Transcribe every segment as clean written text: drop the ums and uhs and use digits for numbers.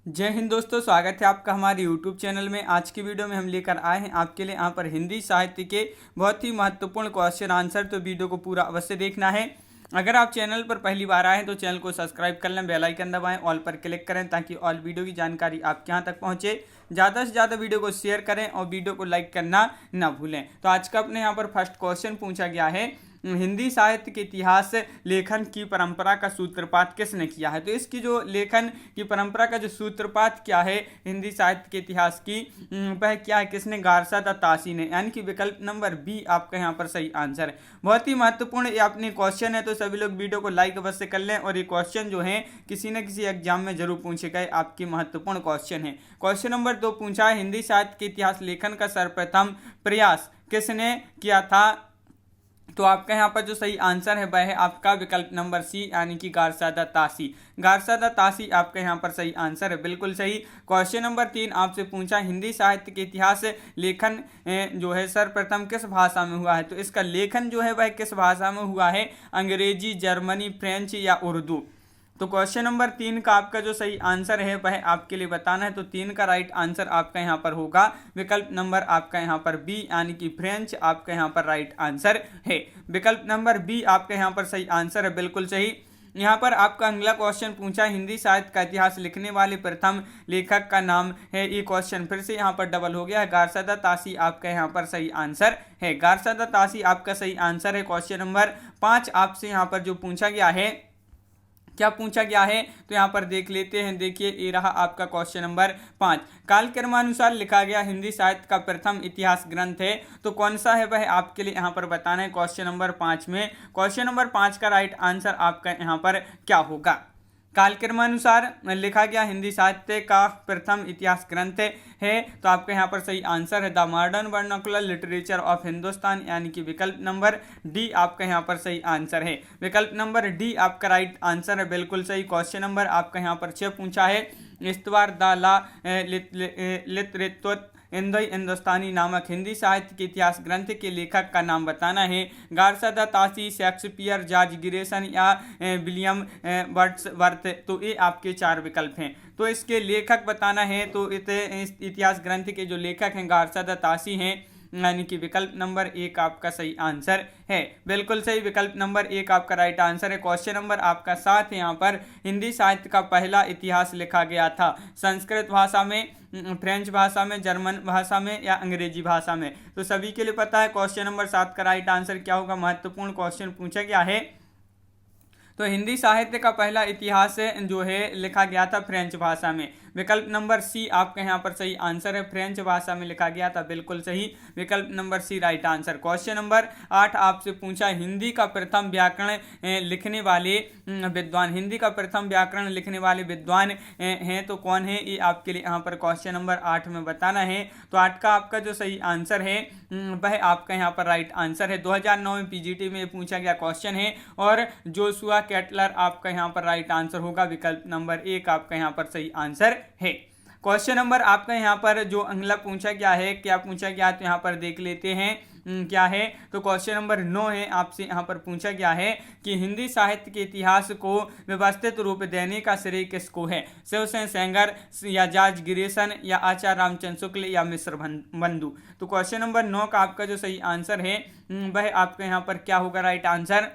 जय हिंद दोस्तों, स्वागत है आपका हमारे YouTube चैनल में। आज की वीडियो में हम लेकर आए हैं आपके लिए यहाँ पर हिंदी साहित्य के बहुत ही महत्वपूर्ण क्वेश्चन आंसर। तो वीडियो को पूरा अवश्य देखना है। अगर आप चैनल पर पहली बार आए हैं तो चैनल को सब्सक्राइब कर लें, बेल आइकन दबाएं, ऑल पर क्लिक करें ताकि ऑल वीडियो की जानकारी आपके यहाँ तक पहुँचे। ज़्यादा से ज़्यादा वीडियो को शेयर करें और वीडियो को लाइक करना ना भूलें। तो आज का अपने यहाँ पर फर्स्ट क्वेश्चन पूछा गया है, हिंदी साहित्य के इतिहास लेखन की परंपरा का सूत्रपात किसने किया है। तो इसकी जो लेखन की परंपरा का जो सूत्रपात क्या है हिंदी साहित्य के इतिहास की, वह क्या है, किसने, गारसा द तासी ने, यानी कि विकल्प नंबर बी आपका यहाँ पर सही आंसर है। बहुत ही महत्वपूर्ण ये अपने क्वेश्चन है, तो सभी लोग वीडियो को लाइक अवश्य कर लें। और ये क्वेश्चन जो है किसी न किसी एग्जाम में जरूर पूछे गए आपके महत्वपूर्ण क्वेश्चन है। क्वेश्चन नंबर 2 पूछा है, हिंदी साहित्य के इतिहास लेखन का सर्वप्रथम प्रयास किसने किया था। तो आपका यहाँ पर जो सही आंसर है वह है आपका विकल्प नंबर सी, यानी कि गारसा द तासी। गारसा द तासी आपका यहाँ पर सही आंसर है, बिल्कुल सही। क्वेश्चन नंबर 3 आपसे पूछा, हिंदी साहित्य के इतिहास लेखन जो है सर्वप्रथम किस भाषा में हुआ है। तो इसका लेखन जो है वह किस भाषा में हुआ है, अंग्रेजी, जर्मनी, फ्रेंच या उर्दू। तो क्वेश्चन नंबर 3 का आपका जो सही आंसर है वह आपके लिए बताना है। तो 3 का राइट आंसर आपका यहाँ पर होगा विकल्प नंबर आपका यहाँ पर बी, यानी कि फ्रेंच आपका यहाँ पर राइट आंसर है। विकल्प नंबर बी आपका यहाँ पर सही आंसर है, बिल्कुल सही। यहाँ पर आपका अगला क्वेश्चन पूछा, हिंदी साहित्य का इतिहास लिखने वाले प्रथम लेखक का नाम है। ये क्वेश्चन फिर से यहाँ पर डबल हो गया है, गारसा द तासी आपका यहाँ पर सही आंसर है। गारसा द तासी आपका सही आंसर है। क्वेश्चन नंबर 5 आपसे यहाँ पर जो पूछा गया है, क्या पूछा गया है, तो यहाँ पर देख लेते हैं। देखिए, ये रहा आपका क्वेश्चन नंबर 5। कालक्रमानुसार लिखा गया हिंदी साहित्य का प्रथम इतिहास ग्रंथ है, तो कौन सा है वह आपके लिए यहाँ पर बताना है क्वेश्चन नंबर 5 में। क्वेश्चन नंबर 5 का राइट आंसर आपका यहाँ पर क्या होगा। कालक्रमानुसार लिखा गया हिंदी साहित्य का प्रथम इतिहास ग्रंथ है, तो आपका यहाँ पर सही आंसर है the modern vernacular literature of Hindustan, यानी कि विकल्प नंबर डी आपका यहाँ पर सही आंसर है। विकल्प नंबर डी आपका राइट आंसर है, बिल्कुल सही। क्वेश्चन नंबर आपका यहाँ पर 6 पूछा है, इस्तवार द ला लितरेतुत हिंदुस्तानी नामक हिंदी साहित्य के इतिहास ग्रंथ के लेखक का नाम बताना है। Garcin de Tassy, Shakespeare, George Grierson या विलियम वर्ड्सवर्थ। तो ये आपके 4 विकल्प हैं। तो इसके लेखक बताना है, तो इस इतिहास ग्रंथ के जो लेखक हैं गारसा द तासी हैं, यानी कि विकल्प नंबर 1 आपका सही आंसर है, बिल्कुल सही। विकल्प नंबर 1 आपका राइट आंसर है। क्वेश्चन नंबर आपका 7 है, यहाँ पर हिंदी साहित्य का पहला इतिहास लिखा गया था संस्कृत भाषा में, फ्रेंच भाषा में, जर्मन भाषा में या अंग्रेजी भाषा में। तो सभी के लिए पता है क्वेश्चन नंबर 7 का राइट आंसर क्या होगा। महत्वपूर्ण क्वेश्चन पूछा गया है। तो हिंदी साहित्य का पहला इतिहास जो है लिखा गया था फ्रेंच भाषा में। विकल्प नंबर सी आपका यहाँ पर सही आंसर है, फ्रेंच भाषा में लिखा गया था, बिल्कुल सही। विकल्प number C right answer. Question number 8 आपसे पूछा, हिंदी का प्रथम व्याकरण लिखने वाले विद्वान, हिंदी का प्रथम व्याकरण लिखने वाले विद्वान हैं, तो कौन है, ये आपके लिए यहाँ पर क्वेश्चन नंबर 8 में बताना है। तो 8 का आपका जो सही आंसर है वह आपका यहाँ पर राइट आंसर है। 2009 में पीजीटी में पूछा गया क्वेश्चन है, और जोशुआ कैटलर आपका यहाँ पर राइट आंसर होगा। विकल्प नंबर 1 आपका यहाँ पर सही आंसर है। क्वेश्चन नंबर आपका यहाँ पर जो अगला पूछा गया है, क्या पूछा गया, तो यहाँ पर देख लेते हैं क्या है। तो क्वेश्चन नंबर 9 है, आपसे यहाँ पर पूछा गया है कि हिंदी साहित्य के इतिहास को व्यवस्थित रूप देने का श्रेय किसको है। शिवसेन सेंगर या जॉर्ज गिरेसन या आचार्य रामचंद्र शुक्ल या मिश्र बंधु। तो क्वेश्चन नंबर 9 का आपका जो सही आंसर है वह आपका यहाँ पर क्या होगा राइट आंसर।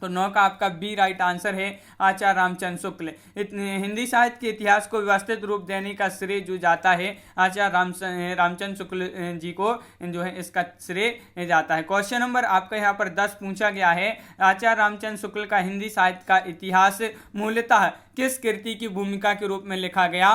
तो 9 का आपका बी राइट आंसर है, आचार्य रामचंद्र शुक्ल। हिंदी साहित्य के इतिहास को व्यवस्थित रूप देने का श्रेय जो जाता है आचार्य रामचंद्र शुक्ल जी को जो है इसका श्रेय जाता है। क्वेश्चन नंबर आपका यहाँ पर 10 पूछा गया है, आचार्य रामचंद्र शुक्ल का हिंदी साहित्य का इतिहास मूलतः किस कृति की भूमिका के रूप में लिखा गया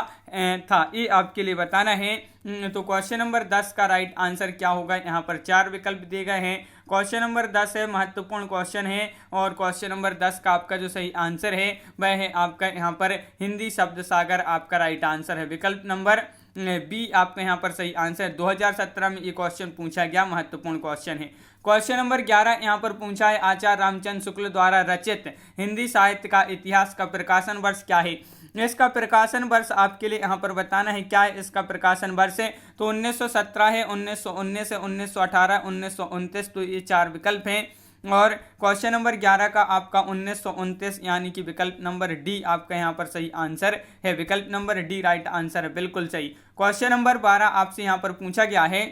था, ये आपके लिए बताना है। तो क्वेश्चन नंबर 10 का राइट आंसर क्या होगा, यहाँ पर 4 विकल्प दिए गए हैं। क्वेश्चन नंबर 10 है, महत्वपूर्ण क्वेश्चन है, और क्वेश्चन नंबर 10 का आपका जो सही आंसर है वह है आपका यहाँ पर हिंदी शब्द सागर आपका राइट आंसर है। विकल्प नंबर बी आपका यहाँ पर सही आंसर। 2017 में ये क्वेश्चन पूछा गया, महत्वपूर्ण क्वेश्चन है। क्वेश्चन नंबर 11 यहाँ पर पूछा है, आचार्य रामचंद्र शुक्ल द्वारा रचित हिंदी साहित्य का इतिहास का प्रकाशन वर्ष क्या है। इसका प्रकाशन वर्ष आपके लिए यहाँ पर बताना है, क्या है इसका प्रकाशन वर्ष है। तो 1917 है, 1919 है, 1918, 1929। तो ये 4 विकल्प हैं। और क्वेश्चन नंबर 11 का आपका 1929 यानी कि विकल्प नंबर डी आपका यहाँ पर सही आंसर है। विकल्प नंबर डी राइट आंसर है, बिल्कुल सही। क्वेश्चन नंबर 12 आपसे यहाँ पर पूछा गया है,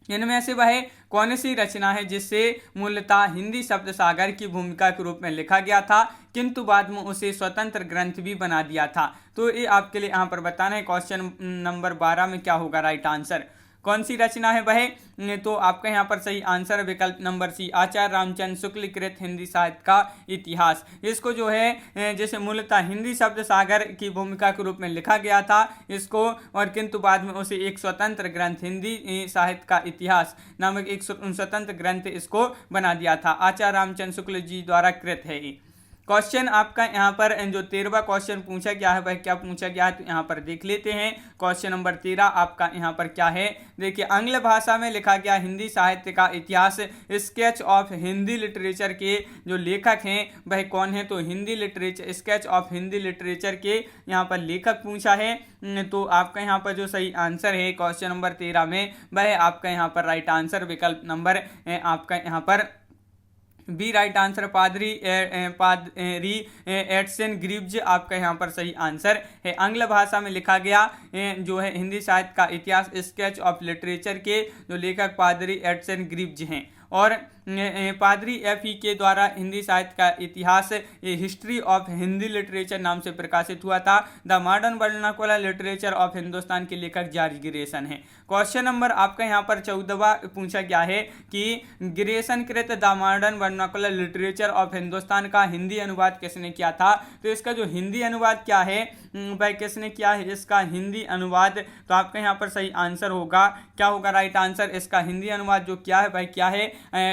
इनमें से वह कौन सी रचना है जिससे मूलतः हिंदी शब्द सागर की भूमिका के रूप में लिखा गया था किंतु बाद में उसे स्वतंत्र ग्रंथ भी बना दिया था। तो ये आपके लिए यहाँ पर बताना है क्वेश्चन नंबर 12 में क्या होगा राइट आंसर, कौन सी रचना है वह। तो आपका यहाँ पर सही आंसर विकल्प नंबर सी आचार्य रामचंद्र शुक्ल कृत हिंदी साहित्य का इतिहास। इसको जो है जैसे मूलतः हिंदी शब्द सागर की भूमिका के रूप में लिखा गया था इसको, और किंतु बाद में उसे एक स्वतंत्र ग्रंथ हिंदी साहित्य का इतिहास नामक एक स्वतंत्र ग्रंथ इसको बना दिया था। आचार्य रामचंद्र शुक्ल जी द्वारा कृत है। क्वेश्चन आपका यहाँ पर जो 13वां क्वेश्चन पूछा गया है वह क्या पूछा गया है, तो यहाँ पर देख लेते हैं। क्वेश्चन नंबर 13 आपका यहाँ पर क्या है, देखिए आंग्ल भाषा में लिखा गया हिंदी साहित्य का इतिहास स्केच ऑफ हिंदी लिटरेचर के जो लेखक हैं वह कौन है, तो Hindi literature sketch of Hindi literature के यहाँ पर लेखक पूछा है। तो आपका यहाँ पर जो सही आंसर है क्वेश्चन नंबर 13 में वह आपका यहाँ पर राइट आंसर विकल्प नंबर आपका यहाँ पर बी राइट आंसर पादरी एडसन ग्रीव्ज आपका यहाँ पर सही आंसर है। आंग्ल भाषा में लिखा गया जो है हिंदी साहित्य का इतिहास स्केच ऑफ लिटरेचर के जो लेखक पादरी एडसन ग्रीव्ज हैं, और पादरी एफ.ई. के द्वारा हिंदी साहित्य का इतिहास हिस्ट्री ऑफ हिंदी लिटरेचर नाम से प्रकाशित हुआ था। The modern vernacular literature of Hindustan के लेखक जॉर्ज गिरेसन है। क्वेश्चन नंबर आपका यहाँ पर 14वां पूछा गया है कि गिरेसन कृत the modern vernacular literature of Hindustan का हिंदी अनुवाद किसने किया था, तो इसका जो हिंदी अनुवाद क्या है भाई किसने किया है इसका हिंदी अनुवाद, तो आपका यहाँ पर सही आंसर होगा क्या होगा राइट आंसर, इसका हिंदी अनुवाद जो क्या है भाई क्या है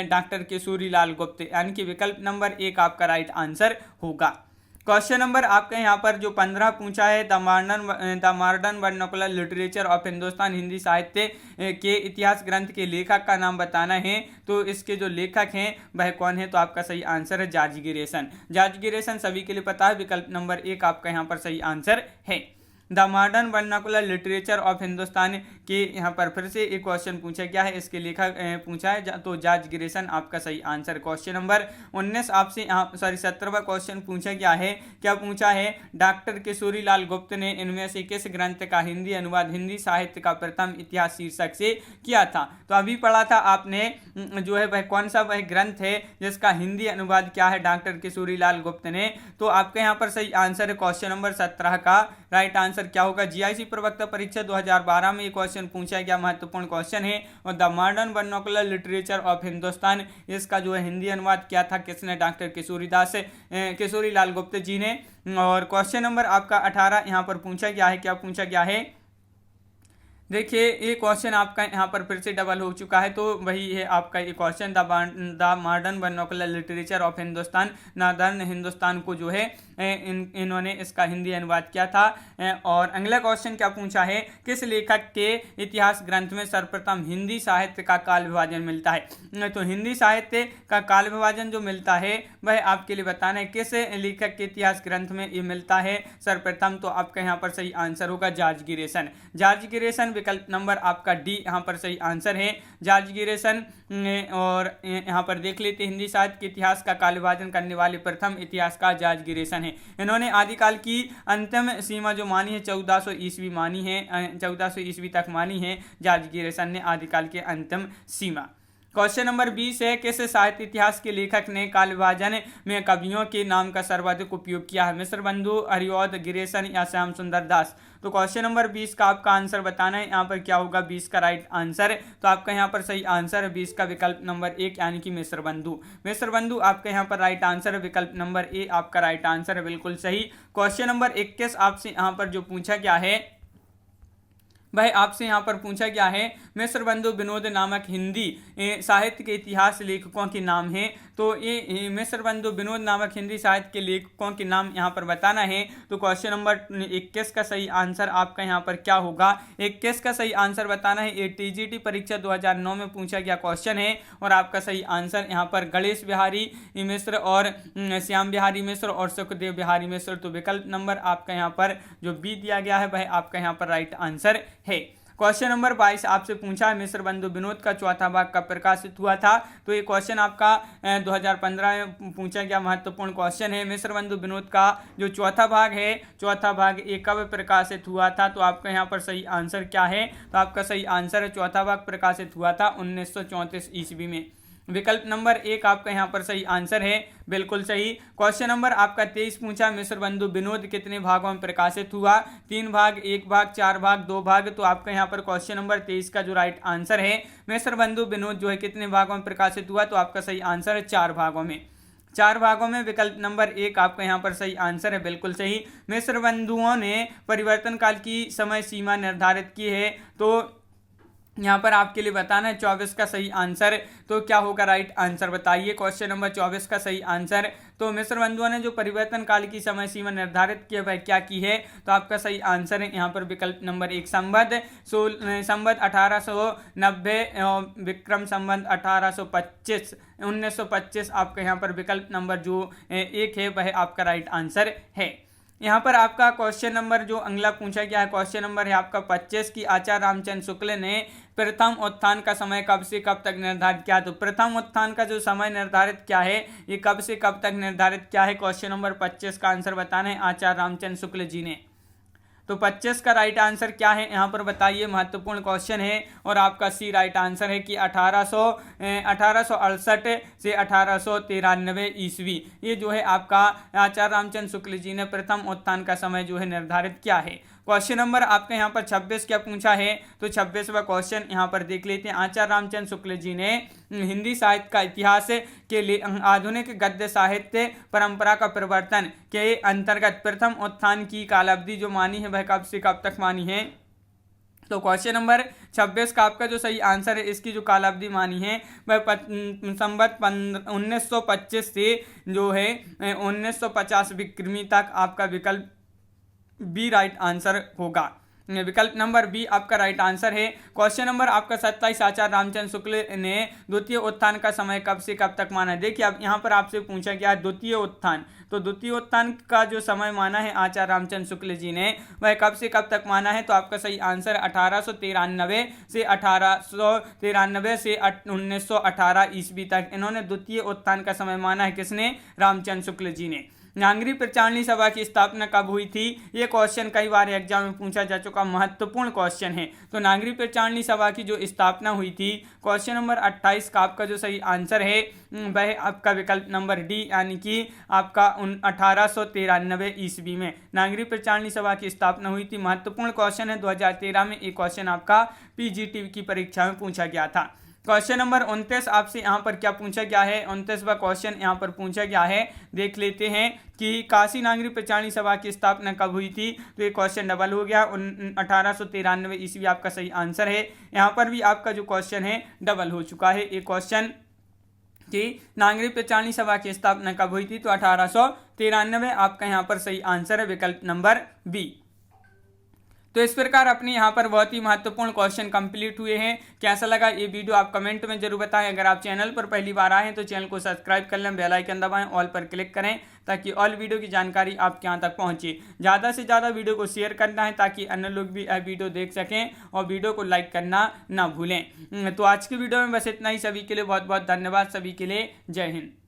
डॉक्टर किशोरी लाल गुप्त, यानी कि विकल्प नंबर 1 आपका राइट आंसर होगा। क्वेश्चन नंबर आपका यहाँ पर जो 15 पूछा है the modern vernacular literature of Hindustan Hindi साहित्य के इतिहास ग्रंथ के लेखक का नाम बताना है, तो इसके जो लेखक हैं वह कौन है, तो आपका सही आंसर है जॉर्ज गिरेसन। जॉर्ज गिरेसन सभी के लिए पता है, विकल्प नंबर 1 आपका यहाँ पर सही आंसर है। The modern vernacular literature of Hindustan के यहाँ पर फिर से एक क्वेश्चन पूछा गया है, इसके लेखक पूछा है तो जॉर्ज गिरेसन आपका सही आंसर। क्वेश्चन नंबर 19 आपसे 17वां क्वेश्चन पूछा गया है, क्या पूछा है डॉक्टर किशोरी लाल गुप्त ने इनमें से किस ग्रंथ का हिंदी अनुवाद हिंदी साहित्य का प्रथम इतिहास शीर्षक से किया था। तो अभी पढ़ा था आपने जो है वह कौन सा वह ग्रंथ है जिसका हिंदी अनुवाद क्या है डॉक्टर किशोरी लाल गुप्त ने, तो आपके यहाँ पर सही आंसर है क्वेश्चन नंबर 17 का राइट आंसर क्या होगा। जीआईसी प्रवक्ता परीक्षा 2012 में ये क्वेश्चन पूछा गया, महत्वपूर्ण क्वेश्चन है। और the modern vernacular literature of Hindustan इसका जो है हिंदी अनुवाद क्या था किसने, डॉक्टर किशोरी लाल गुप्त जी ने। और क्वेश्चन नंबर आपका 18 यहाँ पर पूछा गया है, क्या पूछा गया है देखिए ये क्वेश्चन आपका यहाँ पर फिर से डबल हो चुका है, तो वही है आपका ये question the modern vernacular literature of Hindustan northern Hindustan को जो है इन्होंने इसका हिंदी अनुवाद किया था। और अगला क्वेश्चन क्या पूछा है, किस लेखक के इतिहास ग्रंथ में सर्वप्रथम हिंदी साहित्य का काल विभाजन मिलता है। तो हिंदी साहित्य का काल विभाजन जो मिलता है वह आपके लिए बताना है किस लेखक के इतिहास ग्रंथ में ये मिलता है सर्वप्रथम, तो आपका यहाँ पर सही आंसर होगा जॉर्ज गिरेसन। जॉर्ज गिरेसन विकल्प नंबर आपका डी यहाँ पर सही आंसर है जॉर्ज गिरेसन। और यहाँ पर देख लेते हिंदी साहित्य के इतिहास का काल विभाजन करने वाले प्रथम इतिहासकार जॉर्ज गिरेसन है। इन्होंने आदिकाल की अंतिम सीमा जो मानी है 1400 ईस्वी मानी है, 1400 ईस्वी तक मानी है जॉर्ज गिरेसन ने आदिकाल के अंतिम सीमा। क्वेश्चन नंबर 20 है, किस साहित्य इतिहास के लेखक ने काल विभाजन में कवियों के नाम का सर्वाधिक उपयोग किया है, मिश्र बंधु, हरिऔध, गिरेसन या श्याम सुंदर दास। तो क्वेश्चन नंबर 20 का आपका आंसर बताना है, यहाँ पर क्या होगा 20 का राइट आंसर, तो आपका यहाँ पर सही आंसर है 20 का विकल्प नंबर 1 यानी कि मिश्र बंधु। मिश्र बंधु आपका यहाँ पर राइट आंसर है, विकल्प नंबर ए आपका राइट आंसर है, बिल्कुल सही। क्वेश्चन नंबर 21 आपसे यहाँ पर जो पूछा गया है भाई आपसे यहाँ पर पूछा गया है मिश्र बंधु विनोद नामक हिंदी साहित्य के इतिहास लेखकों के नाम हैं, तो ये मिश्र बंधु विनोद नामक हिंदी साहित्य के लेखकों के नाम यहाँ पर बताना है। तो क्वेश्चन नंबर 21 का सही आंसर आपका यहाँ पर क्या होगा, 21 का सही आंसर बताना है। ये टीजीटी परीक्षा 2009 में पूछा गया क्वेश्चन है, और आपका सही आंसर यहाँ पर गणेश बिहारी मिश्र और श्याम बिहारी मिश्र और सुखदेव बिहारी मिश्र। तो विकल्प नंबर आपका यहाँ पर जो बी दिया गया है वह आपका यहाँ पर राइट आंसर है। क्वेश्चन नंबर 22 आपसे पूछा है मिस्र बंधु विनोद का चौथा भाग कब प्रकाशित हुआ था। तो ये क्वेश्चन आपका 2015 में पूछा गया महत्वपूर्ण क्वेश्चन है। मिस्र बंधु विनोद का जो चौथा भाग है, चौथा भाग ये कब प्रकाशित हुआ था। तो आपका यहाँ पर सही आंसर क्या है। तो आपका सही आंसर है चौथा भाग प्रकाशित हुआ था 1934 ईस्वी में। विकल्प नंबर 1 आपका यहाँ पर सही आंसर है, बिल्कुल सही। क्वेश्चन नंबर आपका 23 पूछा मिस्र बंधु विनोद कितने भागों में प्रकाशित हुआ। 3 भाग, 1 भाग, 4 भाग, 2 भाग। तो आपका यहाँ पर क्वेश्चन नंबर 23 का जो राइट आंसर है, मिस्र बंधु विनोद जो है कितने भागों में प्रकाशित हुआ। तो आपका सही आंसर है 4 भागों में, 4 भागों में। विकल्प नंबर 1 आपका यहाँ पर सही आंसर है, बिल्कुल सही। मिस्र बंधुओं ने परिवर्तन काल की समय सीमा निर्धारित की है। तो यहाँ पर आपके लिए बताना है 24 का सही आंसर। तो क्या होगा राइट आंसर बताइए। क्वेश्चन नंबर 24 का सही आंसर। तो मिस्र बंधुओं ने जो परिवर्तन काल की समय सीमा निर्धारित की है वह क्या की है। तो आपका सही आंसर है यहाँ पर विकल्प नंबर 1 संवत 1890 विक्रम संवत 1825 1925 आपका यहाँ पर विकल्प नंबर जो 1 है वह आपका राइट आंसर है। यहाँ पर आपका क्वेश्चन नंबर जो अगला पूछा गया है, क्वेश्चन नंबर है आपका 25 की आचार्य रामचंद्र शुक्ल ने प्रथम उत्थान का समय कब से कब तक निर्धारित किया। तो प्रथम उत्थान का जो समय निर्धारित क्या है, ये कब से कब तक निर्धारित क्या है। क्वेश्चन नंबर 25 का आंसर बताना है आचार्य रामचंद्र शुक्ल जी ने। तो 25 का राइट आंसर क्या है यहाँ पर बताइए, महत्वपूर्ण क्वेश्चन है। और आपका सी राइट आंसर है कि 1868 से 1893 ईस्वी, ये जो है आपका आचार्य रामचंद्र शुक्ल जी ने प्रथम उत्थान का समय जो है निर्धारित किया है। क्वेश्चन नंबर आपके यहाँ पर 26 क्या पूछा है। तो 26वां क्वेश्चन यहाँ पर देख लेते हैं। आचार्य रामचंद्र शुक्ल जी ने हिंदी साहित्य का इतिहास के लिए आधुनिक गद्य साहित्य परंपरा का प्रवर्तन के अंतर्गत प्रथम उत्थान की कालावधि जो मानी है वह कब से कब तक मानी है। तो क्वेश्चन नंबर 26 का आपका जो सही आंसर है, इसकी जो कालावधि मानी है वह संवत 1925 से जो है 1950 विक्रमी तक आपका विकल्प बी राइट आंसर होगा। विकल्प नंबर बी आपका राइट आंसर है। क्वेश्चन नंबर आपका 27 आचार्य रामचंद्र शुक्ल ने द्वितीय उत्थान का समय कब से कब तक माना। देखिए अब यहाँ पर आपसे पूछा गया द्वितीय उत्थान। तो द्वितीय उत्थान का जो समय माना है आचार्य रामचंद्र शुक्ल जी ने वह कब से कब तक माना है। तो आपका सही आंसर 1893 से 1918 ईस्वी तक इन्होंने द्वितीय उत्थान का समय माना है। किसने? रामचंद्र शुक्ल जी ने। नागरिक प्रचारणी सभा की स्थापना कब हुई थी। ये क्वेश्चन कई बार एग्जाम में पूछा जा चुका महत्वपूर्ण क्वेश्चन है। तो नागरिक प्रचारणी सभा की जो स्थापना हुई थी, क्वेश्चन नंबर 28 का आपका जो सही आंसर है वह आपका विकल्प नंबर डी यानी कि आपका 1893 ईस्वी में नागरिक प्रचारणी सभा की स्थापना हुई थी। महत्वपूर्ण क्वेश्चन है। 2013 में एक क्वेश्चन आपका पीजीटी की परीक्षा में पूछा गया था। क्वेश्चन नंबर 29 आपसे यहाँ पर क्या पूछा गया है। 29वां क्वेश्चन यहाँ पर पूछा गया है, देख लेते हैं कि काशी नागरिक प्रचारणी सभा की स्थापना कब हुई थी। तो ये क्वेश्चन डबल हो गया। 1893 ईस्वी आपका सही आंसर है। यहाँ पर भी आपका जो क्वेश्चन है डबल हो चुका है। ये क्वेश्चन कि नागरिक प्रचारणी सभा की स्थापना कब हुई थी। तो 1893 आपका यहाँ पर सही आंसर है, विकल्प नंबर बी। तो इस प्रकार अपने यहाँ पर बहुत ही महत्वपूर्ण क्वेश्चन कंप्लीट हुए हैं। कैसा लगा ये वीडियो आप कमेंट में जरूर बताएं। अगर आप चैनल पर पहली बार आए हैं तो चैनल को सब्सक्राइब कर लें, बेल आइकन दबाएं, ऑल पर क्लिक करें ताकि ऑल वीडियो की जानकारी आपके यहाँ तक पहुँचे। ज़्यादा से ज़्यादा वीडियो को शेयर करना है ताकि अन्य लोग भी वीडियो देख सकें और वीडियो को लाइक करना ना भूलें। तो आज की वीडियो में बस इतना ही। सभी के लिए बहुत बहुत धन्यवाद। सभी के लिए जय हिंद।